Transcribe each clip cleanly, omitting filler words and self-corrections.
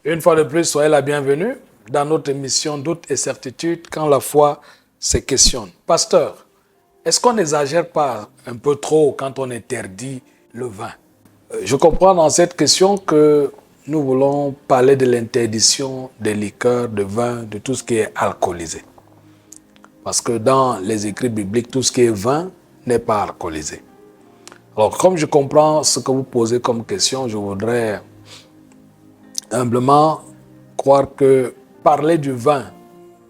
Une fois de plus, soyez la bienvenue dans notre émission Doute et certitude quand la foi se questionne. Pasteur, est-ce qu'on n'exagère pas un peu trop quand on interdit le vin? Je comprends dans cette question que nous voulons parler de l'interdiction des liqueurs, de vin, de tout ce qui est alcoolisé. Parce que dans les écrits bibliques, tout ce qui est vin n'est pas alcoolisé. Alors, comme je comprends ce que vous posez comme question, je voudrais humblement croire que parler du vin,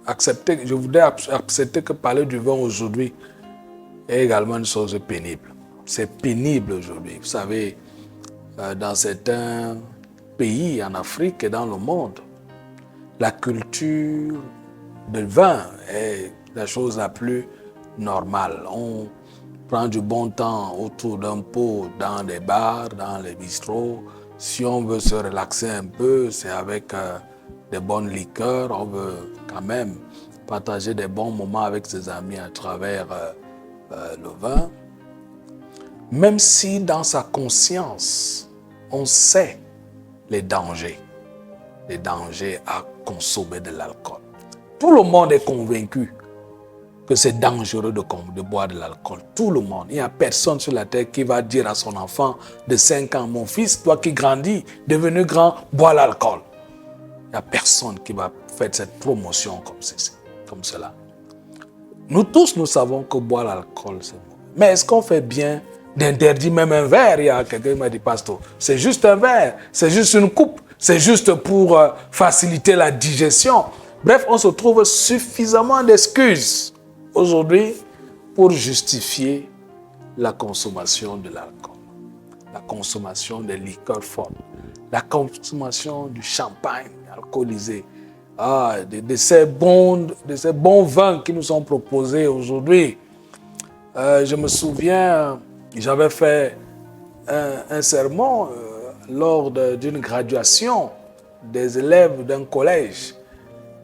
je voudrais accepter que parler du vin aujourd'hui est également une chose pénible. C'est pénible aujourd'hui. Vous savez, dans certains pays en Afrique et dans le monde, la culture du vin est la chose la plus normale. On prend du bon temps autour d'un pot, dans les bars, dans les bistrots. Si on veut se relaxer un peu, c'est avec des bonnes liqueurs. On veut quand même partager des bons moments avec ses amis à travers le vin. Même si dans sa conscience, on sait les dangers à consommer de l'alcool. Tout le monde est convaincu que c'est dangereux de boire de l'alcool. Tout le monde. Il n'y a personne sur la terre qui va dire à son enfant de 5 ans, mon fils, toi qui grandis, devenu grand, bois l'alcool. Il n'y a personne qui va faire cette promotion comme cela. Nous tous, nous savons que boire l'alcool, c'est mauvais. Mais est-ce qu'on fait bien d'interdire même un verre? Il y a quelqu'un qui m'a dit, pasteur, c'est juste un verre, c'est juste une coupe, c'est juste pour faciliter la digestion. Bref, on se trouve suffisamment d'excuses aujourd'hui pour justifier la consommation de l'alcool, la consommation des liqueurs fortes, la consommation du champagne alcoolisé, de ces bons vins qui nous sont proposés aujourd'hui. Je me souviens, j'avais fait un sermon lors d'une graduation des élèves d'un collège.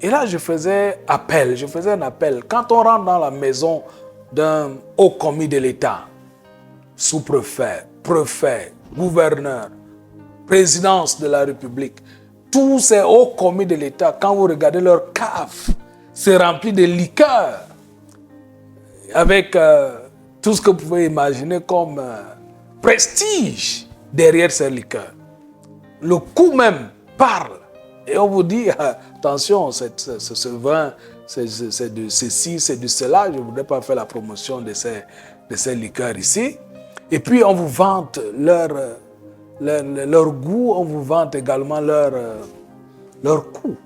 Et là, je faisais un appel. Quand on rentre dans la maison d'un haut commis de l'État, sous-préfet, préfet, gouverneur, présidence de la République, tous ces hauts commis de l'État, quand vous regardez leur cave, c'est rempli de liqueurs, avec tout ce que vous pouvez imaginer comme prestige derrière ces liqueurs. Le coût même parle. Et on vous dit, attention, ce vin, c'est de ceci, c'est de cela. Je ne voudrais pas faire la promotion de ces liqueurs ici. Et puis, on vous vante leur goût, on vous vante également leur coût.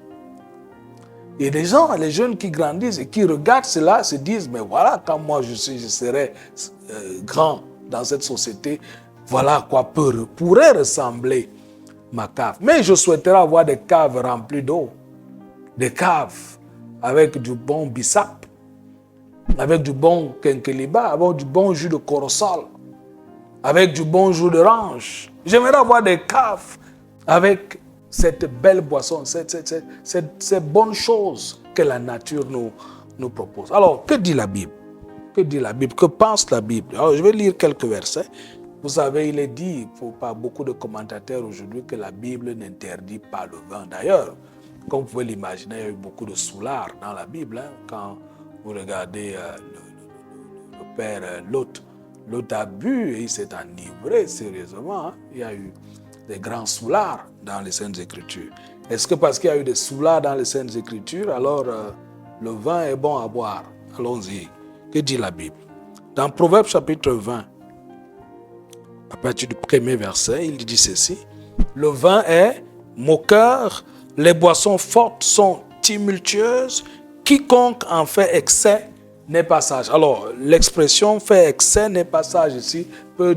Et les gens, les jeunes qui grandissent et qui regardent cela se disent, mais voilà, quand moi je serai grand dans cette société, voilà à quoi pourrait ressembler ma cave. Mais je souhaiterais avoir des caves remplies d'eau, des caves avec du bon bissap, avec du bon quinqueliba, avec du bon jus de corosol, avec du bon jus d'orange. J'aimerais avoir des caves avec cette belle boisson, ces bonnes choses que la nature nous propose. Alors, que dit la Bible? Que dit la Bible? Que pense la Bible? Alors, je vais lire quelques versets. Vous savez, il est dit par beaucoup de commentateurs aujourd'hui que la Bible n'interdit pas le vin. D'ailleurs, comme vous pouvez l'imaginer, il y a eu beaucoup de soulards dans la Bible. Quand vous regardez le père Lot, Lot a bu et il s'est enivré sérieusement. Il y a eu des grands soulards dans les Saintes Écritures. Est-ce que parce qu'il y a eu des soulards dans les Saintes Écritures, alors le vin est bon à boire? Allons-y. Que dit la Bible? Dans Proverbes chapitre 20, à partir du premier verset, il dit ceci. Le vin est moqueur, les boissons fortes sont tumultueuses, quiconque en fait excès n'est pas sage. Alors, l'expression fait excès n'est pas sage ici, on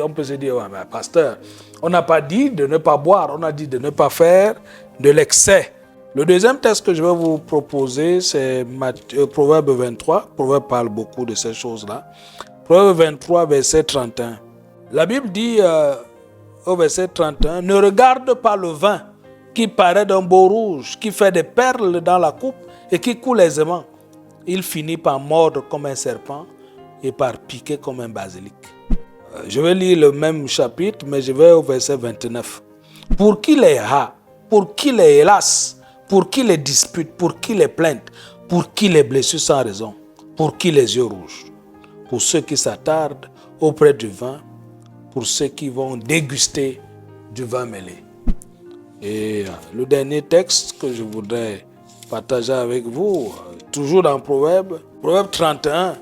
peut se dire, ouais, mais pasteur, on n'a pas dit de ne pas boire, on a dit de ne pas faire de l'excès. Le deuxième texte que je vais vous proposer, c'est Proverbe 23. Proverbe parle beaucoup de ces choses-là. Proverbe 23, verset 31. La Bible dit au verset 31, « Ne regarde pas le vin qui paraît d'un beau rouge, qui fait des perles dans la coupe et qui coule aisément. Il finit par mordre comme un serpent et par piquer comme un basilic. » Je vais lire le même chapitre, mais je vais au verset 29. « Pour qui les rats pour qui les hélas, pour qui les disputes, pour qui les plaintes, pour qui les blessures sans raison, pour qui les yeux rouges, pour ceux qui s'attardent auprès du vin, pour ceux qui vont déguster du vin mêlé. Et le dernier texte que je voudrais partager avec vous, toujours dans Proverbe 31,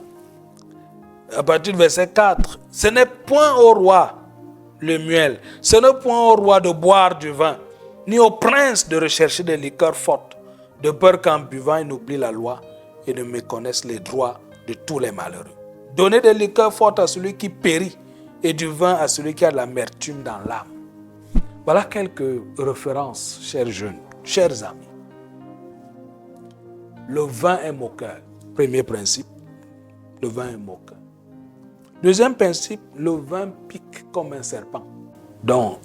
à partir du verset 4. Ce n'est point au roi le miel, ce n'est point au roi de boire du vin, ni au prince de rechercher des liqueurs fortes, de peur qu'en buvant il n'oublie la loi et ne méconnaisse les droits de tous les malheureux. Donnez des liqueurs fortes à celui qui périt et du vin à celui qui a de l'amertume dans l'âme. Voilà quelques références, chers jeunes, chers amis. Le vin est moqueur. Premier principe, le vin est moqueur. Deuxième principe, le vin pique comme un serpent. Donc,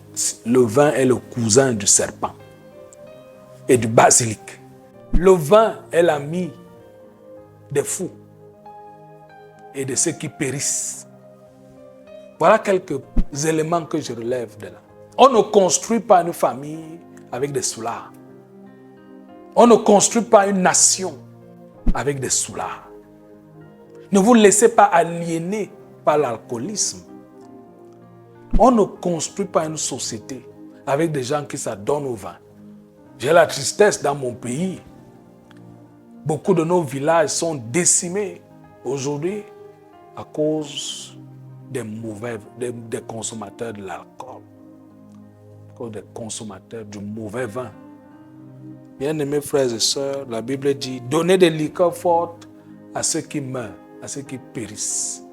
le vin est le cousin du serpent et du basilic. Le vin est l'ami des fous et de ceux qui périssent. Voilà quelques éléments que je relève de là. On ne construit pas une famille avec des soulards. On ne construit pas une nation avec des soulards. Ne vous laissez pas aliéner par l'alcoolisme. On ne construit pas une société avec des gens qui s'adonnent au vin. J'ai la tristesse dans mon pays. Beaucoup de nos villages sont décimés aujourd'hui à cause des consommateurs de l'alcool, à cause des consommateurs du mauvais vin. Bien-aimés frères et sœurs, la Bible dit « Donnez des liqueurs fortes à ceux qui meurent, à ceux qui périssent,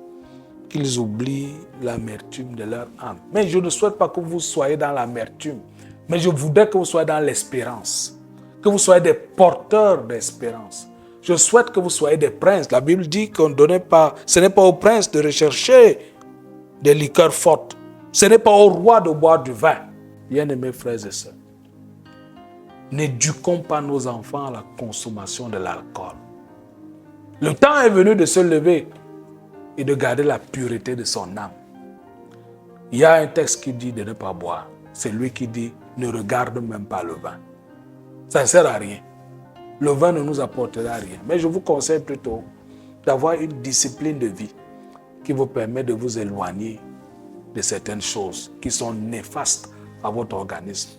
qu'ils oublient l'amertume de leur âme. » Mais je ne souhaite pas que vous soyez dans l'amertume, mais je voudrais que vous soyez dans l'espérance, que vous soyez des porteurs d'espérance. Je souhaite que vous soyez des princes. La Bible dit qu'on ne donnait pas, ce n'est pas au prince de rechercher des liqueurs fortes. Ce n'est pas au roi de boire du vin. Bien-aimés frères et sœurs, n'éduquons pas nos enfants à la consommation de l'alcool. Le temps est venu de se lever et de garder la pureté de son âme. Il y a un texte qui dit de ne pas boire. C'est lui qui dit ne regarde même pas le vin. Ça ne sert à rien. Le vin ne nous apportera rien. Mais je vous conseille plutôt d'avoir une discipline de vie qui vous permet de vous éloigner de certaines choses qui sont néfastes à votre organisme.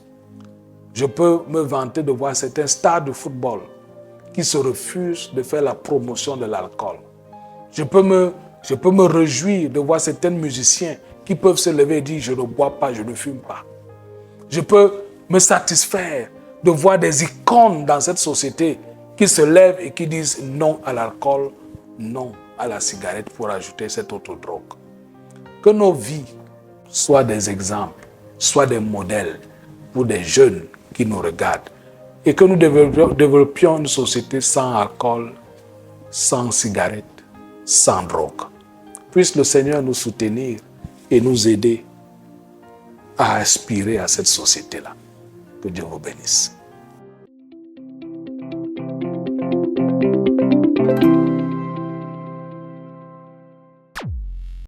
Je peux me vanter de voir certains stars de football qui se refusent de faire la promotion de l'alcool. Je peux me réjouir de voir certains musiciens qui peuvent se lever et dire « je ne bois pas, je ne fume pas ». Je peux me satisfaire de voir des icônes dans cette société qui se lèvent et qui disent non à l'alcool, non à la cigarette pour ajouter cette autre drogue. Que nos vies soient des exemples, soient des modèles pour des jeunes qui nous regardent et que nous développions une société sans alcool, sans cigarette, sans drogue. Puisse le Seigneur nous soutenir et nous aider à aspirer à cette société-là. Que Dieu vous bénisse.